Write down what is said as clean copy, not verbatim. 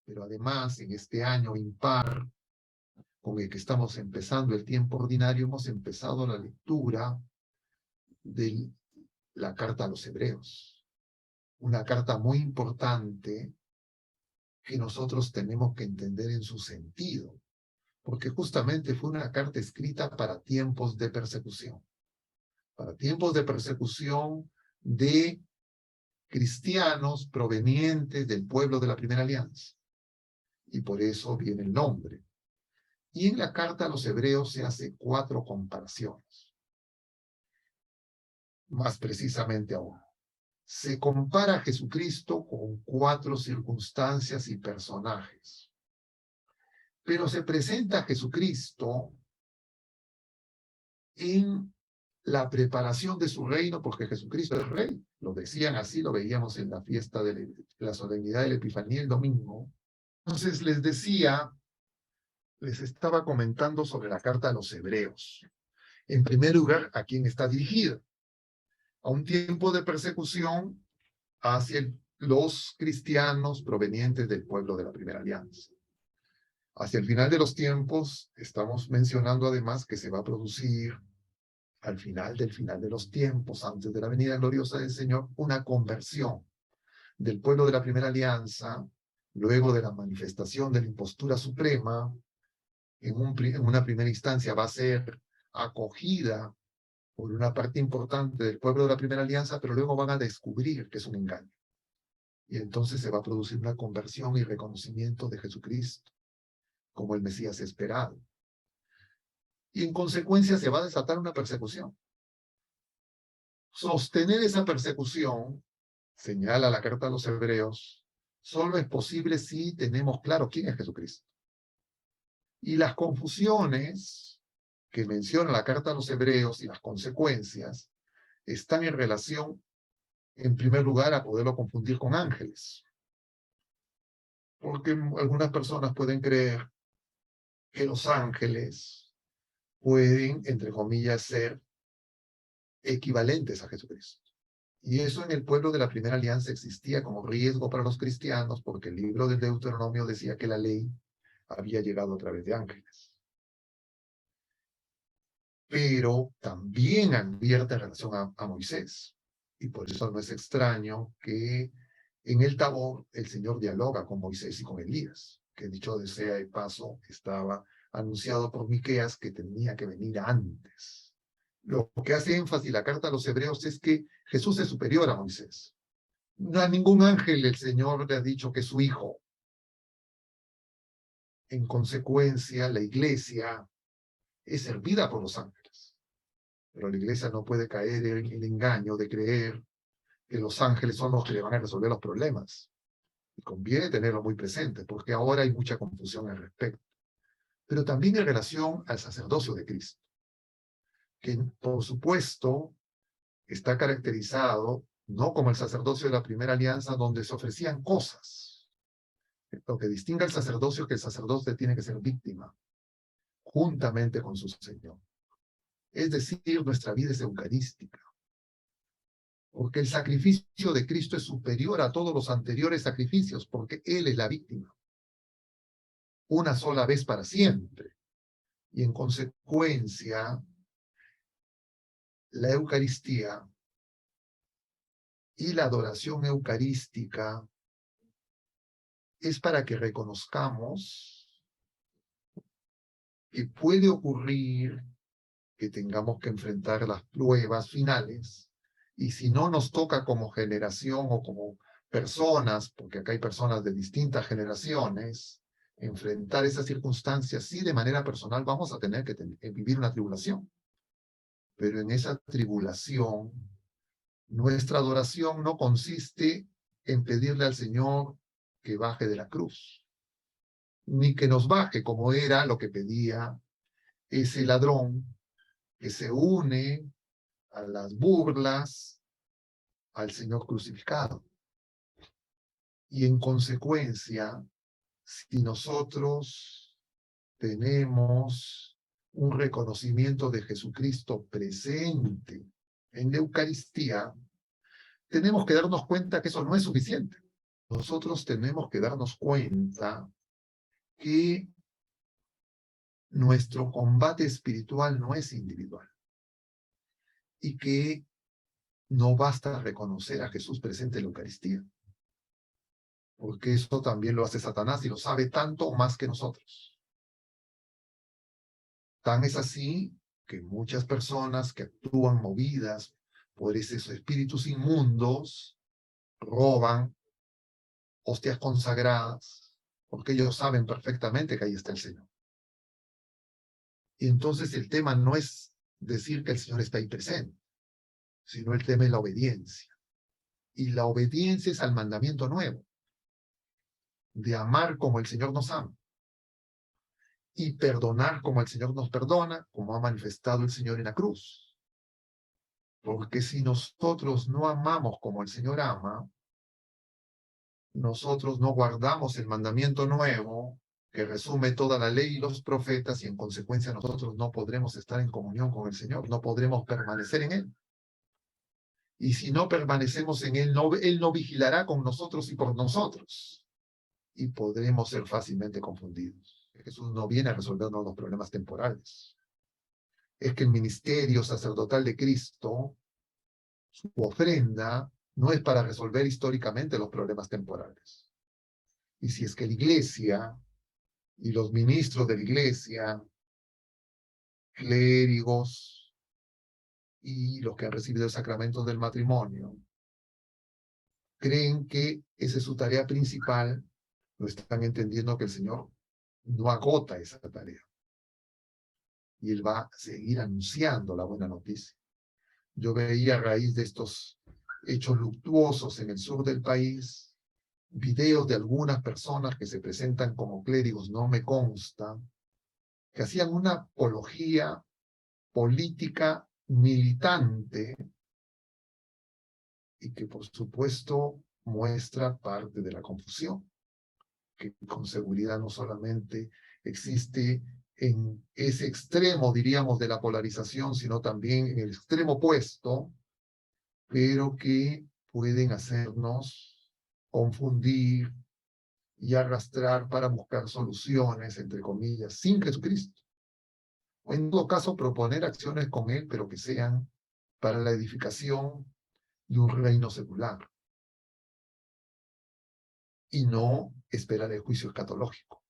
pero además en este año impar con el que estamos empezando el tiempo ordinario, hemos empezado la lectura de la carta a los Hebreos, una carta muy importante que nosotros tenemos que entender en su sentido, porque justamente fue una carta escrita para tiempos de persecución de cristianos provenientes del pueblo de la Primera Alianza. Y por eso viene el nombre. Y en la carta a los Hebreos se hace 4 comparaciones. Más precisamente aún, se compara a Jesucristo con 4 circunstancias y personajes. Pero se presenta a Jesucristo en la preparación de su reino, porque Jesucristo es rey. Lo decían así, lo veíamos en la fiesta de la solemnidad de la Epifanía el domingo. Entonces les estaba comentando sobre la carta a los Hebreos. En primer lugar, ¿a quién está dirigida? A un tiempo de persecución hacia los cristianos provenientes del pueblo de la Primera Alianza. Hacia el final de los tiempos, estamos mencionando además que se va a producir al final de los tiempos, antes de la venida gloriosa del Señor, una conversión del pueblo de la Primera Alianza, luego de la manifestación de la impostura suprema, en una primera instancia va a ser acogida por una parte importante del pueblo de la Primera Alianza, pero luego van a descubrir que es un engaño. Y entonces se va a producir una conversión y reconocimiento de Jesucristo como el Mesías esperado. Y en consecuencia se va a desatar una persecución. Sostener esa persecución, señala la carta a los Hebreos, solo es posible si tenemos claro quién es Jesucristo. Y las confusiones que menciona la carta a los Hebreos y las consecuencias están en relación, en primer lugar, a poderlo confundir con ángeles. Porque algunas personas pueden creer que los ángeles pueden, entre comillas, ser equivalentes a Jesucristo. Y eso en el pueblo de la Primera Alianza existía como riesgo para los cristianos, porque el libro del Deuteronomio decía que la ley había llegado a través de ángeles. Pero también advierte en relación a Moisés. Y por eso no es extraño que en el Tabor el Señor dialoga con Moisés y con Elías, que dicho sea de paso, estaba anunciado por Miqueas que tenía que venir antes. Lo que hace énfasis la carta a los Hebreos es que Jesús es superior a Moisés. No a ningún ángel el Señor le ha dicho que es su hijo. En consecuencia, la iglesia es servida por los ángeles. Pero la iglesia no puede caer en el engaño de creer que los ángeles son los que le van a resolver los problemas. Y conviene tenerlo muy presente, porque ahora hay mucha confusión al respecto. Pero también en relación al sacerdocio de Cristo, que por supuesto está caracterizado no como el sacerdocio de la Primera Alianza, donde se ofrecían cosas. Lo que distingue al sacerdocio es que el sacerdote tiene que ser víctima, juntamente con su Señor. Es decir, nuestra vida es eucarística. Porque el sacrificio de Cristo es superior a todos los anteriores sacrificios, porque Él es la víctima. Una sola vez para siempre. Y en consecuencia, la Eucaristía y la adoración eucarística es para que reconozcamos que puede ocurrir que tengamos que enfrentar las pruebas finales, y si no nos toca como generación o como personas, porque acá hay personas de distintas generaciones, enfrentar esas circunstancias, sí, de manera personal vamos a tener que vivir una tribulación. Pero en esa tribulación, nuestra adoración no consiste en pedirle al Señor que baje de la cruz, ni que nos baje como era lo que pedía ese ladrón que se une a las burlas al Señor crucificado. Y en consecuencia, si nosotros tenemos un reconocimiento de Jesucristo presente en la Eucaristía, tenemos que darnos cuenta que eso no es suficiente. nosotros tenemos que darnos cuenta que nuestro combate espiritual no es individual y que no basta reconocer a Jesús presente en la Eucaristía, porque eso también lo hace Satanás y lo sabe tanto o más que nosotros. Tan es así que muchas personas que actúan movidas por esos espíritus inmundos roban hostias consagradas, porque ellos saben perfectamente que ahí está el Señor. Y entonces el tema no es decir que el Señor está ahí presente, sino el tema es la obediencia. Y la obediencia es al mandamiento nuevo, de amar como el Señor nos ama y perdonar como el Señor nos perdona, como ha manifestado el Señor en la cruz. Porque si nosotros no amamos como el Señor ama, nosotros no guardamos el mandamiento nuevo que resume toda la ley y los profetas, y en consecuencia nosotros no podremos estar en comunión con el Señor, no podremos permanecer en Él. Y si no permanecemos en Él no vigilará con nosotros y por nosotros. Y podremos ser fácilmente confundidos. Jesús no viene a resolvernos los problemas temporales. Es que el ministerio sacerdotal de Cristo, su ofrenda, no es para resolver históricamente los problemas temporales. Y si es que la iglesia y los ministros de la iglesia, clérigos y los que han recibido el sacramento del matrimonio, creen que esa es su tarea principal, no están entendiendo que el Señor no agota esa tarea. Y Él va a seguir anunciando la buena noticia. Yo veía a raíz de estos hechos luctuosos en el sur del país, videos de algunas personas que se presentan como clérigos, no me consta, que hacían una apología política militante y que por supuesto muestra parte de la confusión, que con seguridad no solamente existe en ese extremo, diríamos, de la polarización, sino también en el extremo opuesto, pero que pueden hacernos confundir y arrastrar para buscar soluciones, entre comillas, sin Jesucristo. O en todo caso, proponer acciones con Él, pero que sean para la edificación de un reino secular y no esperar el juicio escatológico.